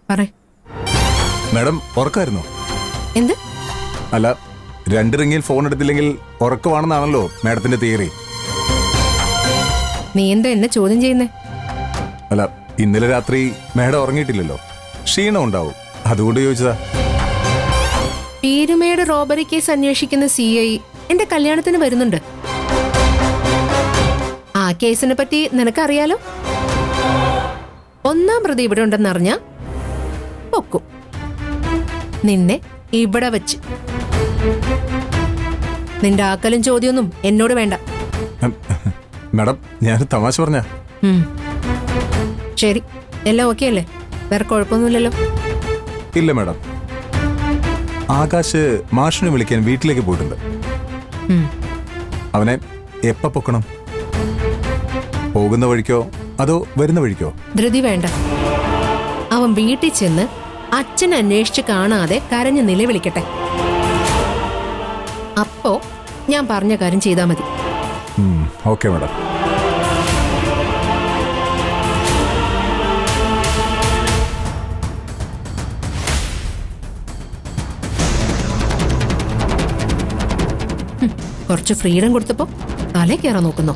പറ. മാഡം ഉറക്കായിരുന്നോ? എന്ത്? അല്ല, 2 റിങ്ങിൽ ഫോൺ എടുത്തില്ലെങ്കിൽ ഉറക്കമാണെന്നാണല്ലോ മാഡത്തിന്റെ തിയറി. നീ എന്താ എന്നെ ചോദ്യം ചെയ്യുന്നേ? അല്ല, ഇന്നലെ രാത്രി മാഡം ഉറങ്ങിയിട്ടില്ലല്ലോ, ക്ഷീണം ഉണ്ടാവും, അതുകൊണ്ട് ചോദിച്ചതാ. പീരുമേട് റോബറി കേസ് അന്വേഷിക്കുന്ന CI എന്റെ കല്യാണത്തിന് വരുന്നുണ്ട്. ആ കേസിനെ പറ്റി നിനക്കറിയാലോ. 1-ാം പ്രതി ഇവിടെ ഉണ്ടെന്നറിഞ്ഞ പൊക്കും. നിന്നെ ഇവിടെ വെച്ച്. നിന്റെ ആക്കലും ചോദ്യമൊന്നും എന്നോട് വേണ്ട. മാഡം, ഞാൻ തമാശ പറഞ്ഞ. ശരി, എല്ലാം ഓക്കെ അല്ലേ? വേറെ കുഴപ്പമൊന്നുമില്ലല്ലോ? ഇല്ല മാഡം, ആകാശ് മാഷിനെ വിളിക്കാൻ വീട്ടിലേക്ക് പോയിട്ടുണ്ട്. അവനെ എപ്പ പൊക്കണം? പോകുന്ന വഴിക്കോ അതോ വരുന്ന വഴിക്കോ? ധൃതി വേണ്ട. അവൻ വീട്ടിൽ ചെന്ന് അച്ഛൻ അന്വേഷിച്ച് കാണാതെ കരഞ്ഞു നിലവിളിക്കട്ടെ. അപ്പോ ഞാൻ പറഞ്ഞ കാര്യം ചെയ്താൽ മതി. Okay madam. കുറച്ച് ഫ്രീഡം കൊടുത്തപ്പോ തലേ കയറാൻ നോക്കുന്നോ?